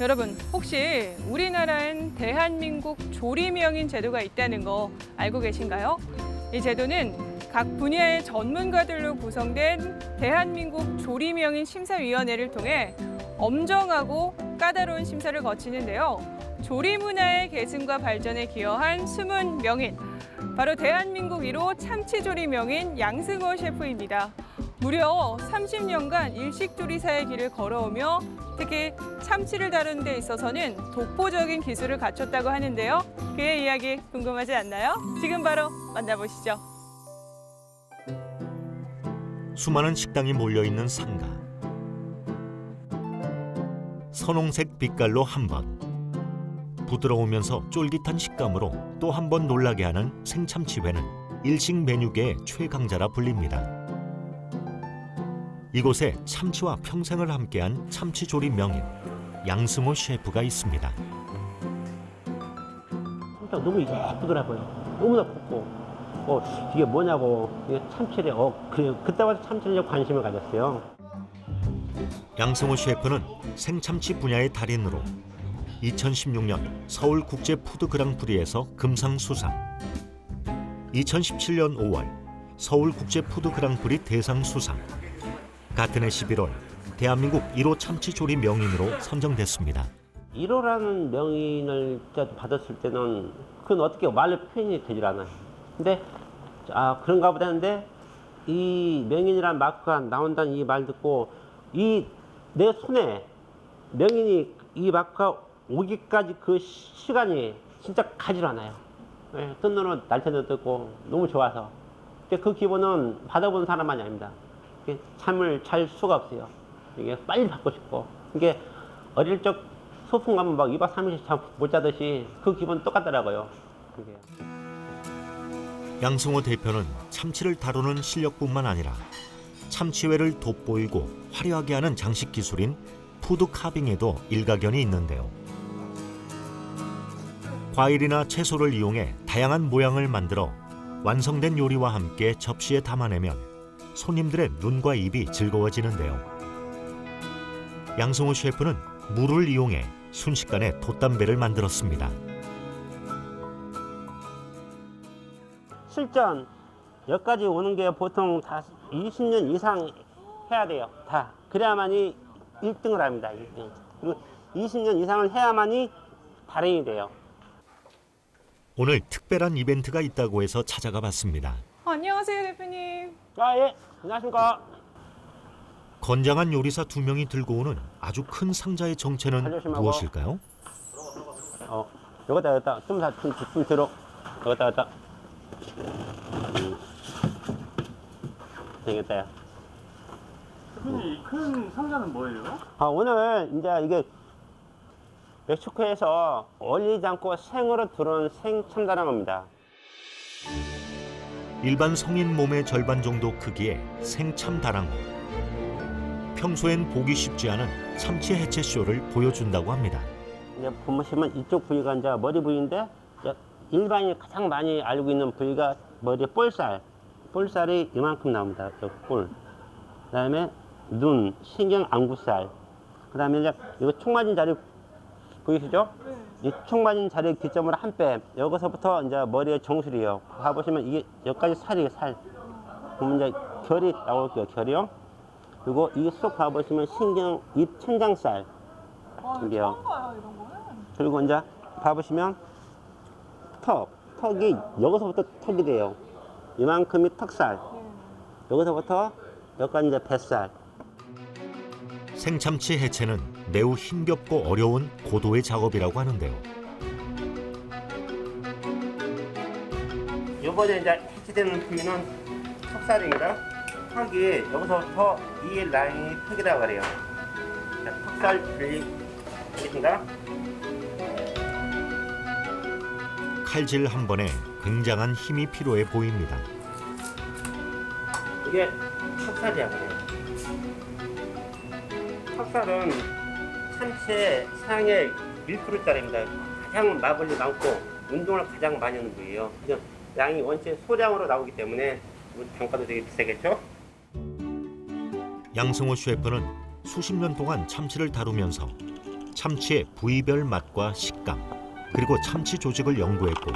여러분, 혹시 우리나라엔 대한민국 조리명인 제도가 있다는 거 알고 계신가요? 이 제도는 각 분야의 전문가들로 구성된 대한민국 조리명인 심사위원회를 통해 엄정하고 까다로운 심사를 거치는데요. 조리 문화의 계승과 발전에 기여한 숨은 명인, 바로 대한민국 1호 참치조리 명인 양승호 셰프입니다. 무려 30년간 일식조리사의 길을 걸어오며 특히 참치를 다루는 데 있어서는 독보적인 기술을 갖췄다고 하는데요. 그의 이야기 궁금하지 않나요? 지금 바로 만나보시죠. 수많은 식당이 몰려있는 상가. 선홍색 빛깔로 한 번, 부드러우면서 쫄깃한 식감으로 또 한 번 놀라게 하는 생참치회는 일식 메뉴계의 최강자라 불립니다. 이곳에 참치와 평생을 함께한 참치조리 명인 양승호 셰프가 있습니다. 너무 예쁘더라고요. 너무나 붓고 이게 뭐냐고 이게 참치래. 그때부터 참치에 관심을 가졌어요. 양승호 셰프는 생참치 분야의 달인으로 2016년 서울국제 푸드 그랑프리에서 금상 수상, 2017년 5월 서울국제 푸드 그랑프리 대상 수상, 같은 해 11월 대한민국 1호 참치조리 명인으로 선정됐습니다. 1호라는 명인을 받았을 때는 그건 어떻게 말로 표현이 되질 않아요. 근데 그런가 보다 했는데 이 명인이라는 마크가 나온다는 이 말 듣고 이 내 손에 명인이 이 마크가 오기까지 그 시간이 진짜 가질 않아요. 뜬눈으로 날짜도 뜯고 너무 좋아서. 근데 그 기분은 받아본 사람만이 아닙니다. 잠을 잘 수가 없어요. 이게 빨리 받고 싶고. 이게 어릴 적 소풍 가면 막 2박 3일씩 잠 못 자듯이 그 기분 똑같더라고요. 그게. 양승호 대표는 참치를 다루는 실력뿐만 아니라 참치회를 돋보이고 화려하게 하는 장식 기술인 푸드 카빙에도 일가견이 있는데요. 과일이나 채소를 이용해 다양한 모양을 만들어 완성된 요리와 함께 접시에 담아내면 손님들의 눈과 입이 즐거워지는데요. 양승호 셰프는 물을 이용해 순식간에 돛담배를 만들었습니다. 실전 여기까지 오는 게 보통 다 20년 이상 해야 돼요. 다. 그래야만이 1등을 합니다. 1등. 그리고 20년 이상을 해야만이 발행이 돼요. 오늘 특별한 이벤트가 있다고 해서 찾아가 봤습니다. 안녕하세요, 대표님. 예. 안녕하십니까. 건장한 요리사 2명이 들고 오는 아주 큰 상자의 정체는 살려심하고. 무엇일까요? 여기다 좀 들어. 여기다. 되겠다. 대표님, 이 큰 상자는 뭐예요? 오늘 이제 이게 멕시코에서 얼리지 않고 생으로 들어온 생참다랑어입니다. 일반 성인 몸의 절반 정도 크기의 생참다랑어. 평소엔 보기 쉽지 않은 참치 해체 쇼를 보여준다고 합니다. 이제 보시면 이쪽 부위가 이제 머리 부위인데 일반인이 가장 많이 알고 있는 부위가 머리 볼살. 볼살이 이만큼 나옵니다. 여기 볼. 그다음에 눈, 신경 안구살. 그다음에 이제 이거 총 맞은 자리 보이시죠? 이 총 맞은 자리 기점으로 한 뺨. 여기서부터 이제 머리의 정수리예요. 봐보시면 이게 여기까지 살이에요. 살. 그러면 이제 결이 나올게요. 결이요. 그리고 이 속 봐보시면 신경, 입 천장살. 이게요. 그리고 이제 봐보시면 턱이 여기서부터 턱이 돼요. 이만큼이 턱살. 여기서부터 여기까지 이제 뱃살. 생참치 해체는 매우 힘겹고 어려운 고도의 작업이라고 하는데요. 이번에 이제 해체되는 부위는 턱살입니다. 턱이 여기서부터 이 라인이 턱이라고 그래요. 자, 턱살 들리겠습니다. 칼질 한 번에 굉장한 힘이 필요해 보입니다. 이게 턱살이야 그래요. 턱살은 참치의 상의 1%짜리입니다. 가장 마블이 많고 운동을 가장 많이 하는 부위예요. 양이 원체 소량으로 나오기 때문에 단가도 되게 비싸겠죠? 양승호 셰프는 수십 년 동안 참치를 다루면서 참치의 부위별 맛과 식감, 그리고 참치 조직을 연구했고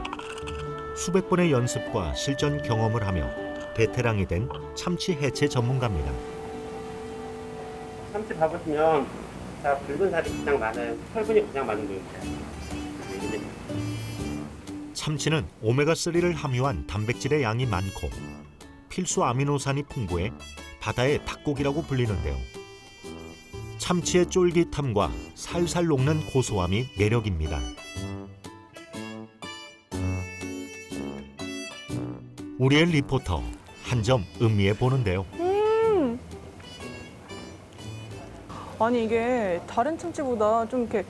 수백 번의 연습과 실전 경험을 하며 베테랑이 된 참치 해체 전문가입니다. 참치 봐보시면 다 붉은 살이 가장 많아요. 혈분이 가장 많은 부위입니다. 참치는 오메가3를 함유한 단백질의 양이 많고 필수 아미노산이 풍부해 바다의 닭고기라고 불리는데요. 참치의 쫄깃함과 살살 녹는 고소함이 매력입니다. 우리의 리포터 한 점 음미해 보는데요. 아니 이게 다른 참치보다 좀 이렇게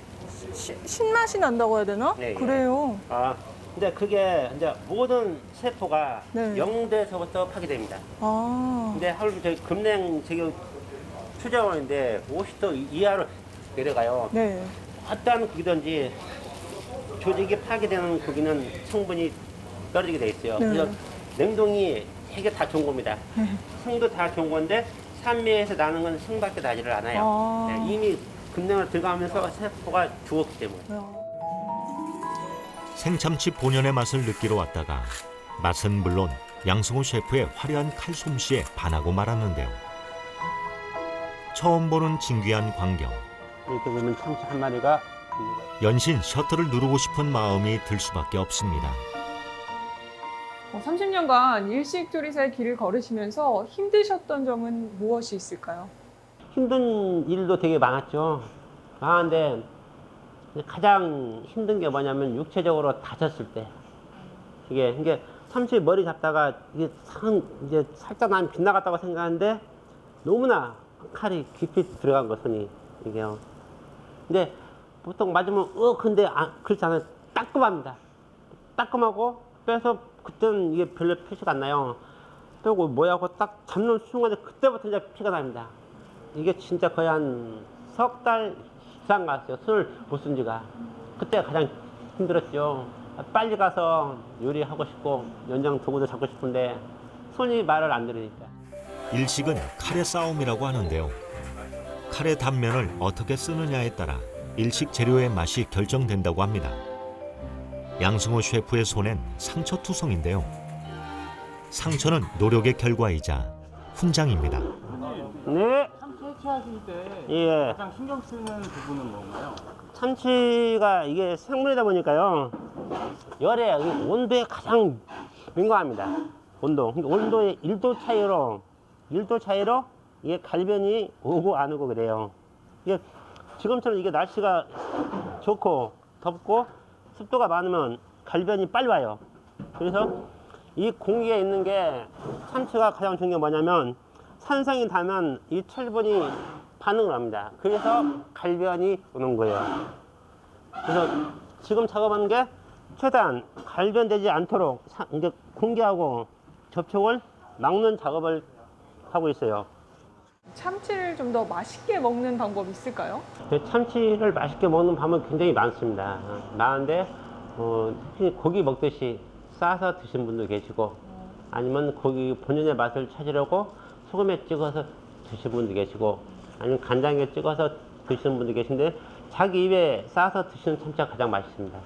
신맛이 난다고 해야 되나? 네, 그래요. 아, 근데 그게 이제 모든 세포가 네. 0대에서부터 파괴됩니다. 아, 근데 하루 저희 금냉 저기 추정원인데 50도 이하로 내려가요. 네. 어떠한 고기든지 조직이 파괴되는 고기는 성분이 떨어지게 돼 있어요. 네. 그래서 냉동이 되게 다 좋은 겁니다. 성도 다 좋은 건데 산미에서 나는 건 성밖에 나지를 않아요. 아. 네, 이미 금냉을 들어가면서 세포가 죽었기 때문에. 생참치 본연의 맛을 느끼러 왔다가 맛은 물론 양승호 셰프의 화려한 칼솜씨에 반하고 말았는데요. 처음 보는 진귀한 광경, 이렇게 보면 참치 한 마리가 연신 셔터를 누르고 싶은 마음이 들 수밖에 없습니다. 30년간 일식조리사의 길을 걸으시면서 힘드셨던 점은 무엇이 있을까요? 힘든 일도 되게 많았죠. 많은데 가장 힘든 게 뭐냐면 육체적으로 다쳤을 때. 이게 참치 머리 잡다가 이제 살짝 난 빗나갔다고 생각하는데 너무나 칼이 깊이 들어간 거 손이 이게요. 근데 보통 맞으면 근데 그렇지 않아요. 따끔합니다. 따끔하고 빼서 그때는 이게 별로 표시가 안 나요. 빼고 뭐야고 딱 잡는 순간에 그때부터 이제 피가 납니다. 이게 진짜 거의 한 석 달 이상 갔어요. 손을 못 쓴 지가. 그때가 가장 힘들었죠. 빨리 가서 요리하고 싶고 연장 도구도 잡고 싶은데 손이 말을 안 들으니까. 일식은 칼의 싸움이라고 하는데요. 칼의 단면을 어떻게 쓰느냐에 따라 일식 재료의 맛이 결정된다고 합니다. 양승호 셰프의 손엔 상처투성인데요. 상처는 노력의 결과이자 훈장입니다. 네. 참치 해체하실 때 예. 가장 신경 쓰는 부분은 뭔가요? 참치가 이게 생물이다 보니까요. 열에 온도에 가장 민감합니다. 온도. 그러니까 온도의 1도 차이로 이게 갈변이 오고 안 오고 그래요. 이게 지금처럼 이게 날씨가 좋고 덥고 습도가 많으면 갈변이 빨리 와요. 그래서 이 공기에 있는 게 참치가 가장 중요한 게 뭐냐면 산성이 닿으면 이 철분이 반응을 합니다. 그래서 갈변이 오는 거예요. 그래서 지금 작업하는 게 최대한 갈변되지 않도록 이제 공기하고 접촉을 막는 작업을 하고 있어요. 참치를 좀 더 맛있게 먹는 방법이 있을까요? 참치를 맛있게 먹는 방법이 굉장히 많습니다. 많은데 특히 고기 먹듯이 싸서 드시는 분도 계시고 아니면 고기 본연의 맛을 찾으려고 소금에 찍어서 드시는 분도 계시고 아니면 간장에 찍어서 드시는 분도 계신데 자기 입에 싸서 드시는 참치가 가장 맛있습니다.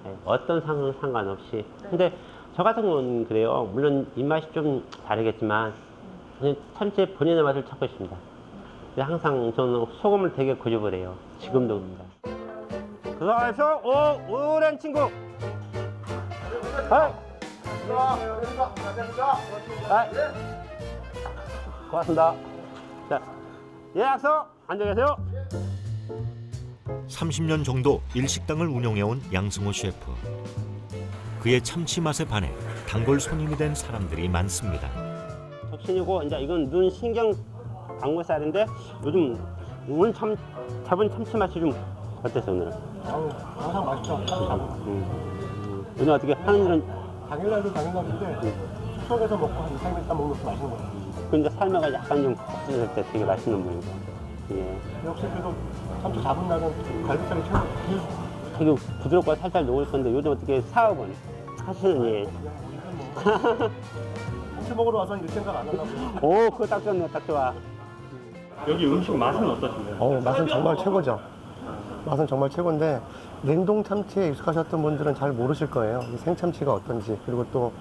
네, 어떤 상은 상관없이. 근데 저 같은 경우는 그래요. 물론 입맛이 좀 다르겠지만 그냥 참치의 본연의 맛을 찾고 있습니다. 항상 저는 소금을 되게 고집을 해요. 지금도 그럽니다. 그래서 오랜 친구. 고맙습니다. 자, 예약서 앉아 계세요. 30년 정도 일식당을 운영해온 양승호 셰프. 그의 참치 맛에 반해 단골 손님이 된 사람들이 많습니다. 적신이고 이제 이건 눈 신경 방울살인데 요즘 오늘 잡은 참치 맛이 좀 어땠어 오늘은? 항상 맛있죠. 오늘 어떻게 하는 일은 당연하죠, 당연한데 숙소에서 먹고 한 2, 3일 있다 먹는 것도 맛있는 것 같아요. 근데 삶아가 약간 좀 kop어질 때 되게 맛있는 모양이고. 예. 역시 그래도 참치 잡은 날은 갈비살이 최고. 되게 부드럽고 살살 녹을 건데 요즘 어떻게 사업은 하시는 일. 참치 먹으러 와서 이럴 생각 안 한다고. 오, 그거 딱 좋네, 딱 좋아. 여기 음식 맛은 어떠신가요? 맛은 정말 최고죠. 맛은 정말 최고인데 냉동 참치에 익숙하셨던 분들은 잘 모르실 거예요. 이 생참치가 어떤지. 그리고 또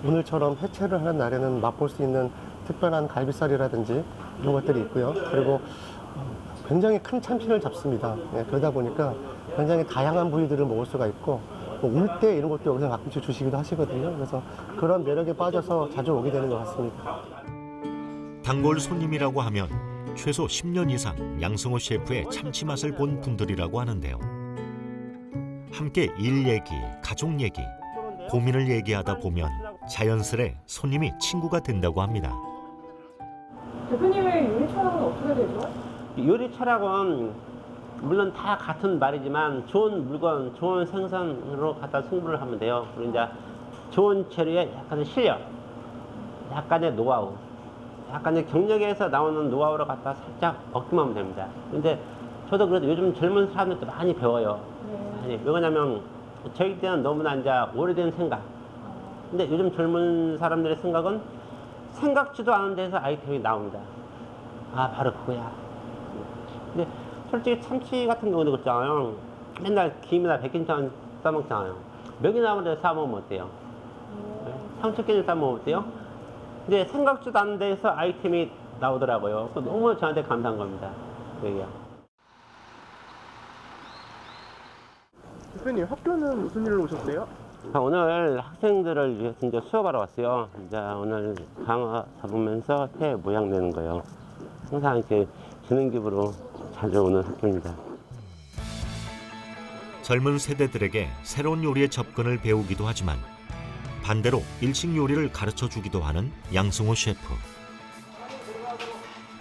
오늘처럼 회채를 하는 날에는 맛볼 수 있는 특별한 갈비살이라든지 이런 것들이 있고요. 그리고 굉장히 큰 참치를 잡습니다. 예, 그러다 보니까 굉장히 다양한 부위들을 먹을 수가 있고 울대 이런 것도 여기서 가끔씩 주시기도 하시거든요. 그래서 그런 매력에 빠져서 자주 오게 되는 것 같습니다. 단골 손님이라고 하면 최소 10년 이상 양승호 셰프의 참치 맛을 본 분들이라고 하는데요. 함께 일 얘기, 가족 얘기, 고민을 얘기하다 보면 자연스레 손님이 친구가 된다고 합니다. 대표님의 요리 철학은 어떻게 되죠? 요리 철학은 물론 다 같은 말이지만 좋은 물건, 좋은 생선으로 갖다 승부를 하면 돼요. 그리고 이제 좋은 재료에 약간의 실력, 약간의 노하우, 약간의 경력에서 나오는 노하우를 갖다 살짝 얻기만 하면 됩니다. 근데 저도 그래도 요즘 젊은 사람들도 많이 배워요. 네. 왜냐면 저희 때는 너무나 이제 오래된 생각. 근데 요즘 젊은 사람들의 생각은 생각지도 않은 데서 아이템이 나옵니다. 아, 바로 그거야. 근데 솔직히 참치 같은 경우도 그렇잖아요. 맨날 김이나 백김장 싸먹잖아요. 명이나물에 싸먹으면 어때요? 상추깨를 싸먹으면 어때요? 근데 생각지도 않은 데서 아이템이 나오더라고요. 너무 저한테 감사한 겁니다. 그게요. 대표님 학교는 무슨 일로 오셨어요? 오늘 학생들을 위해서 이제 수업하러 왔어요. 이제 오늘 강화 잡으면서 새 모양 내는 거예요. 항상 이렇게 지는 기부로 자주 오는 학교입니다. 젊은 세대들에게 새로운 요리의 접근을 배우기도 하지만 반대로 일식 요리를 가르쳐 주기도 하는 양승호 셰프.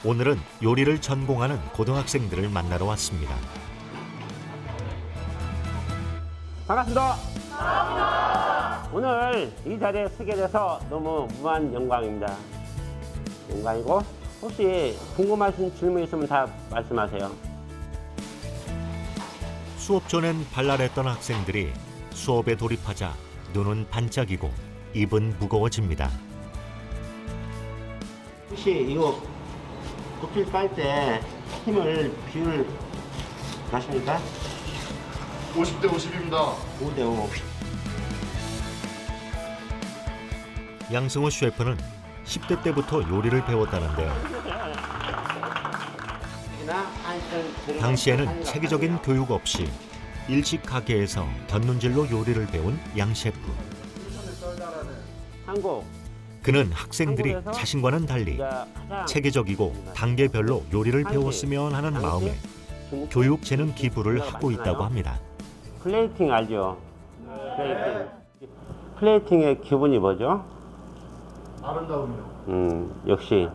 오늘은 요리를 전공하는 고등학생들을 만나러 왔습니다. 반갑습니다. 오늘 이 자리에 서게 돼서 너무 무한 영광입니다. 영광이고 혹시 궁금하신 질문 있으면 다 말씀하세요. 수업 전엔 발랄했던 학생들이 수업에 돌입하자 눈은 반짝이고 입은 무거워집니다. 혹시 이거 껍질 깔 때 힘을 비율 아십니까? 50대 50입니다. 5대5. 양승호 셰프는 10대 때부터 요리를 배웠다는데요. 당시에는 체계적인 교육 없이 일식 가게에서 견눈질로 요리를 배운 양 셰프. 한국 그는 학생들이 자신과는 달리 체계적이고 단계별로 요리를 배웠으면 하는 마음에 교육 재능 기부를 하고 있다고 합니다. 플레이팅 알죠? 플레이팅의 기본이 뭐죠? 아름다움이요. 역시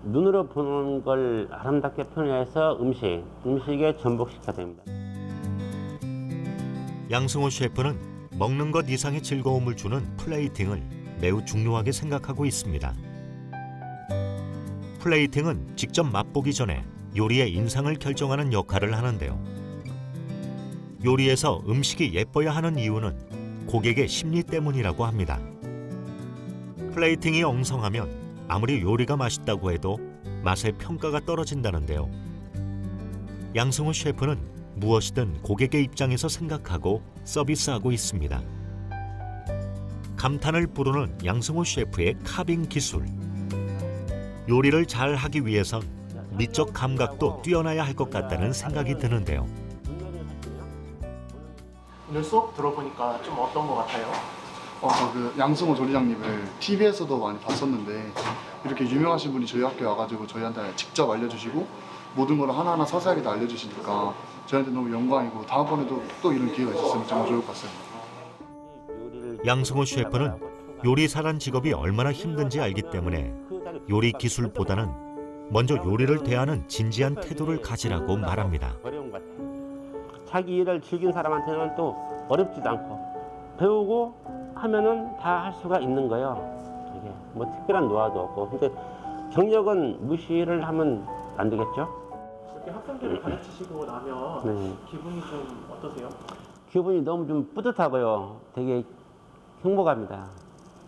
눈으로 보는 걸 아름답게 표현해서 음식에 전복시켜야 됩니다. 양승호 셰프는 먹는 것 이상의 즐거움을 주는 플레이팅을 매우 중요하게 생각하고 있습니다. 플레이팅은 직접 맛보기 전에 요리의 인상을 결정하는 역할을 하는데요. 요리에서 음식이 예뻐야 하는 이유는 고객의 심리 때문이라고 합니다. 플레이팅이 엉성하면 아무리 요리가 맛있다고 해도 맛의 평가가 떨어진다는데요. 양승호 셰프는 무엇이든 고객의 입장에서 생각하고 서비스하고 있습니다. 감탄을 부르는 양승호 셰프의 카빙 기술. 요리를 잘 하기 위해선 미적 감각도 뛰어나야 할 것 같다는 생각이 드는데요. 오늘 수업 들어보니까 좀 어떤 것 같아요? 그 양승호 조리장님을 TV에서도 많이 봤었는데 이렇게 유명하신 분이 저희 학교에 와가지고 저희한테 직접 알려주시고 모든 걸 하나하나 자세하게 다 알려주시니까 저희한테 너무 영광이고 다음번에도 또 이런 기회가 있었으면 정말 좋을 것 같습니다. 양승호 셰프는 요리사란 직업이 얼마나 힘든지 알기 때문에 요리 기술보다는 먼저 요리를 대하는 진지한 태도를 가지라고 말합니다. 어려운 것 같아요. 자기 일을 즐긴 사람한테는 또 어렵지도 않고 배우고 하면은 다 할 수가 있는 거예요. 이게 뭐 특별한 노하우도 없고. 근데 경력은 무시를 하면 안 되겠죠? 이렇게 학생들을 가르치시고 나면 네. 기분이 좀 어떠세요? 기분이 너무 좀 뿌듯하고요. 되게 행복합니다.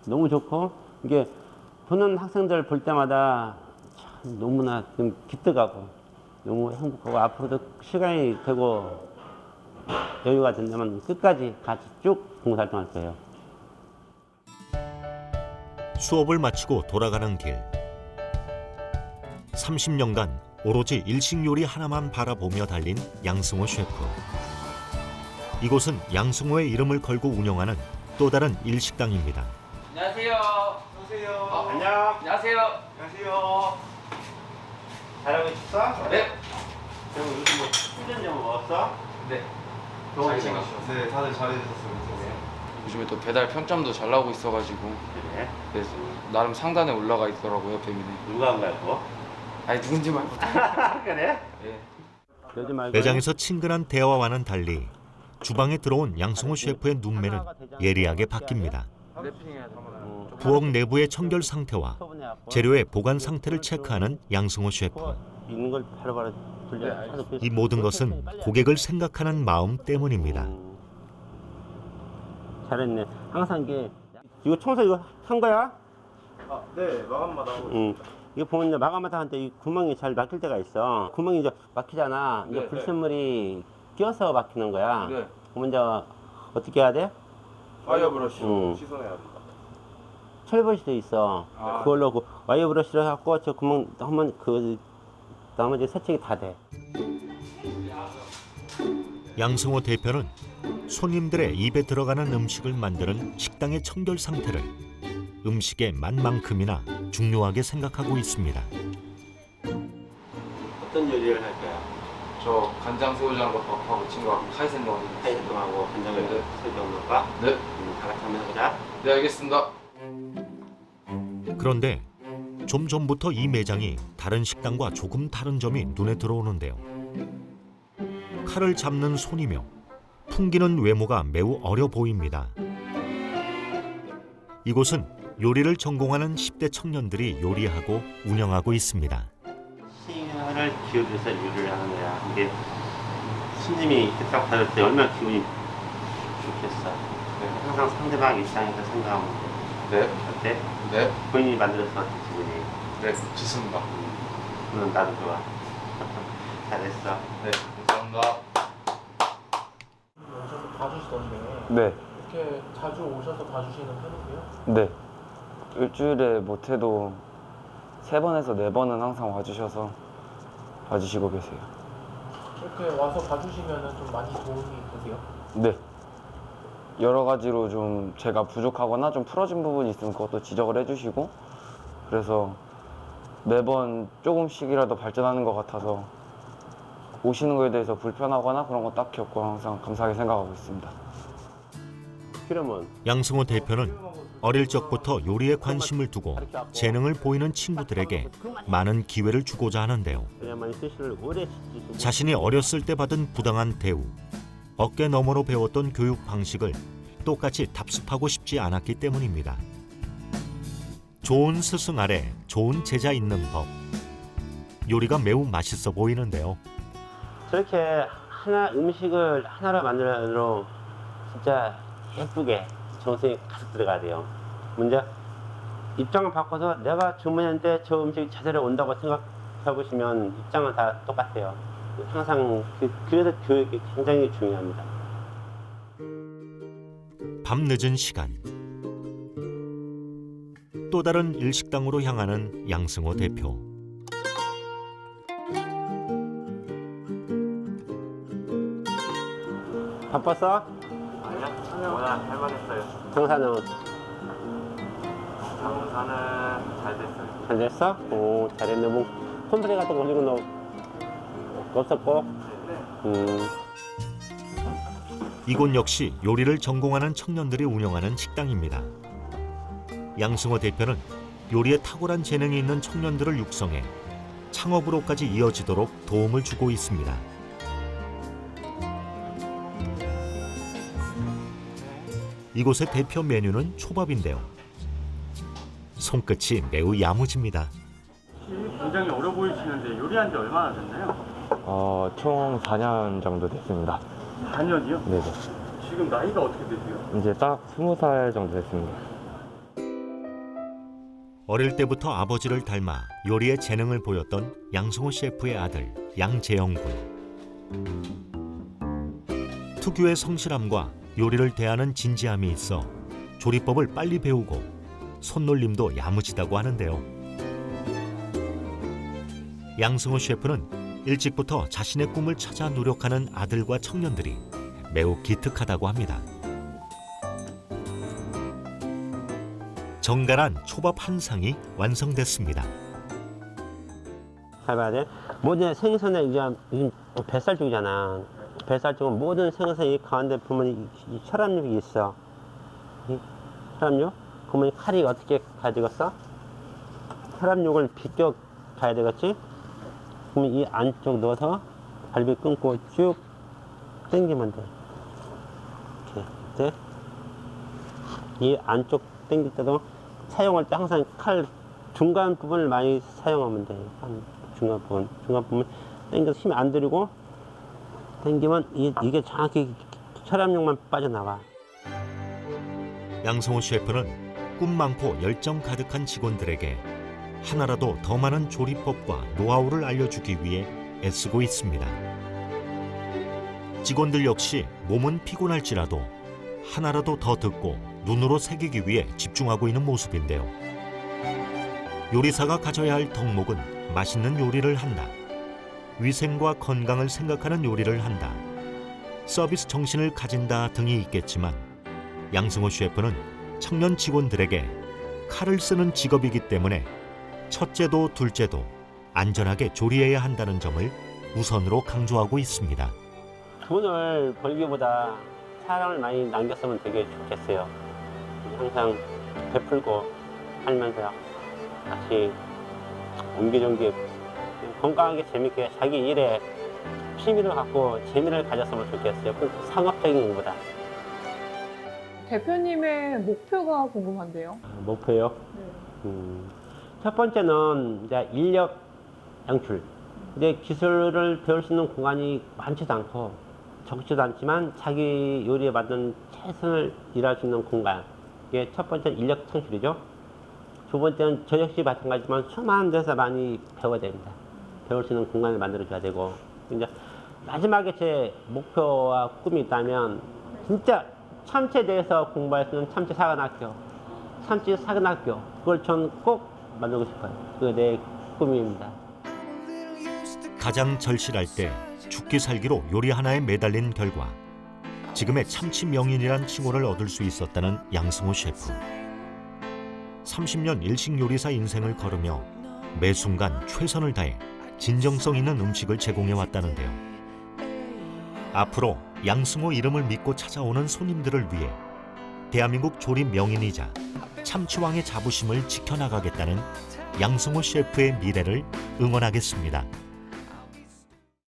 너무 좋고 이게 보는 학생들 볼 때마다 참 너무나 좀 기특하고 너무 행복하고 앞으로도 시간이 되고 여유가 된다면 끝까지 같이 쭉 봉사활동할 거예요. 수업을 마치고 돌아가는 길. 30년간 오로지 일식 요리 하나만 바라보며 달린 양승호 셰프. 이곳은 양승호의 이름을 걸고 운영하는 또 다른 일식당입니다. 안녕하세요. 안녕하세요. 안녕. 안녕하세요. 안녕하세요. 잘하고 있었어? 네. 그럼 요즘 뭐 훈련 좀 먹었어? 네. 잘 챙겼어요. 네, 다들 잘해주셨어요. 요즘에 또 배달 평점도 잘 나오고 있어가지고 그래? 그래서 나름 상단에 올라가 있더라고요, 배민에. 누가 한 거야 그거? 아니 누군지 말고. 그래? 예. 요즘 말고 매장에서 친근한 대화와는 달리 주방에 들어온 양승호 셰프의 눈매는 예리하게 바뀝니다. 부엌 내부의 청결 상태와 재료의 보관 상태를 체크하는 양승호 셰프. 있는 걸 바로바로 돌려. 이 모든 것은 고객을 생각하는 마음 때문입니다. 잘했네. 항상 이거 청소 이거 한 거야? 아, 네, 마감마다 하고 이거 보면 이제 마감하다 할때 이 구멍이 잘 막힐 때가 있어. 구멍이 이제 막히잖아. 이제 네, 불순물이 끼어서 막히는 거야. 네. 그러면 이제 어떻게 해야 돼? 파이어 브러쉬로 응. 씻어내야 됩니다. 철브러시도 있어. 아. 그걸로 와이어 브러쉬로 해갖고 저 구멍 하면 그 나머지 세척이 다 돼. 양승호 대표는 손님들의 입에 들어가는 음식을 만드는 식당의 청결 상태를 음식의 맛만큼이나 중요하게 생각하고 있습니다. 어떤 요리를 할 거야? 저 간장 새우장과 밥하고 친구하고 카이센 넣어요. 파이썬하고 간장을 네. 설정 넣을까? 네. 다 같이 한번 해보자. 네 알겠습니다. 그런데 좀 전부터 이 매장이 다른 식당과 조금 다른 점이 눈에 들어오는데요. 칼을 잡는 손이며 풍기는 외모가 매우 어려 보입니다. 이곳은 요리를 전공하는 10대 청년들이 요리하고 운영하고 있습니다. 시간을 기울여서 요리를 하는 거야. 이게 손님이 딱 받을 때 얼마나 기분이 좋겠어. 항상 상대방 입장에서 생각하면 돼. 네. 어때? 네. 본인이 만들어서 어때 기분이? 네. 좋습니다. 그럼 나도 좋아. 잘했어. 네. 감사합니다. 오셔서 봐주시던데 네, 이렇게 자주 오셔서 봐주시는 편이세요? 네. 일주일에 못해도 3번에서 4번은 항상 와주셔서 봐주시고 계세요. 이렇게 와서 봐주시면 좀 많이 도움이 되세요? 네. 여러 가지로 좀 제가 부족하거나 좀 풀어진 부분이 있으면 그것도 지적을 해주시고 그래서 매번 조금씩이라도 발전하는 것 같아서 오시는 거에 대해서 불편하거나 그런 거 딱히 없고 항상 감사하게 생각하고 있습니다. 그러면 양승호 대표는 어릴 적부터 요리에 관심을 두고 재능을 보이는 친구들에게 많은 기회를 주고자 하는데요. 그야만 스시를 오래 시키고 자신이 어렸을 때 받은 부당한 대우, 어깨 너머로 배웠던 교육 방식을 똑같이 답습하고 싶지 않았기 때문입니다. 좋은 스승 아래 좋은 제자 있는 법. 요리가 매우 맛있어 보이는데요. 저렇게 하나 음식을 하나로 만들어도 진짜 예쁘게 정성이 가득 들어가야 돼요. 먼저 입장을 바꿔서 내가 주문했는데 저 음식이 제대로 온다고 생각해 보시면 입장은 다 똑같아요. 항상 그래서 교육이 굉장히 중요합니다. 밤늦은 시간. 또 다른 일식당으로 향하는 양승호 대표. 바빴어? 아니요, 워낙 할만했어요. 정사는 장사는 잘 됐어요. 잘 됐어? 오, 잘했네. 뭐 콘트리 같은 거 걸리고 너 없었고? 이곳 역시 요리를 전공하는 청년들이 운영하는 식당입니다. 양승호 대표는 요리에 탁월한 재능이 있는 청년들을 육성해 창업으로까지 이어지도록 도움을 주고 있습니다. 이곳의 대표 메뉴는 초밥인데요. 손끝이 매우 야무집니다. 굉장히 어려 보이시는데 요리한 지 얼마나 됐나요? 총 4년 정도 됐습니다. 4년이요? 네네. 지금 나이가 어떻게 되세요? 이제 딱 20살 정도 됐습니다. 어릴 때부터 아버지를 닮아 요리에 재능을 보였던 양승호 셰프의 아들 양재영 군. 특유의 성실함과 요리를 대하는 진지함이 있어 조리법을 빨리 배우고 손놀림도 야무지다고 하는데요. 양승호 셰프는 일찍부터 자신의 꿈을 찾아 노력하는 아들과 청년들이 매우 기특하다고 합니다. 정갈한 초밥 한 상이 완성됐습니다. 잘 봐야 돼. 모든 생선에 이제 뱃살쪽이잖아. 뱃살쪽은 모든 생선이 가운데 보면 이 혈압육이 있어. 이 혈압육? 그러면 칼이 어떻게 가야 되겠어? 혈압육을 비껴 가야 되겠지? 그러면 이 안쪽 넣어서 갈비 끊고 쭉 당기면 돼. 이렇게. 돼? 이 안쪽 당길 때도 사용할 때 항상 칼 중간 부분을 많이 사용하면 돼. 중간 부분 당겨서 힘 안 들이고 당기면 이게 정확히 혈압력만 빠져나와. 양승호 셰프는 꿈 많고 열정 가득한 직원들에게 하나라도 더 많은 조리법과 노하우를 알려주기 위해 애쓰고 있습니다. 직원들 역시 몸은 피곤할지라도 하나라도 더 듣고 눈으로 새기기 위해 집중하고 있는 모습인데요. 요리사가 가져야 할 덕목은 맛있는 요리를 한다. 위생과 건강을 생각하는 요리를 한다. 서비스 정신을 가진다 등이 있겠지만 양승호 셰프는 청년 직원들에게 칼을 쓰는 직업이기 때문에 첫째도 둘째도 안전하게 조리해야 한다는 점을 우선으로 강조하고 있습니다. 돈을 벌기보다 사랑을 많이 남겼으면 되게 좋겠어요. 항상 베풀고 살면서 같이 옹기종기 건강하게 재밌게 자기 일에 취미를 갖고 재미를 가졌으면 좋겠어요. 꼭 상업적인 것보다. 대표님의 목표가 궁금한데요. 목표요? 첫 번째는 이제 인력 양출. 근데 기술을 배울 수 있는 공간이 많지도 않고 적지도 않지만 자기 요리에 맞는 최선을 일할 수 있는 공간. 이게 첫 번째 인력 창출이죠. 두 번째는 저 역시 마찬가지지만 수많은 데서 많이 배워야 됩니다. 배울 수 있는 공간을 만들어줘야 되고. 이제 마지막에 제 목표와 꿈이 있다면 진짜 참치에 대해서 공부할 수 있는 참치 사관학교, 참치 사관학교. 그걸 전 꼭 만들고 싶어요. 그게 내 꿈입니다. 가장 절실할 때 죽기 살기로 요리 하나에 매달린 결과 지금의 참치 명인이란 칭호를 얻을 수 있었다는 양승호 셰프. 30년 일식 요리사 인생을 걸으며 매 순간 최선을 다해 진정성 있는 음식을 제공해 왔다는데요. 앞으로 양승호 이름을 믿고 찾아오는 손님들을 위해 대한민국 조림 명인이자 참치왕의 자부심을 지켜나가겠다는 양승호 셰프의 미래를 응원하겠습니다.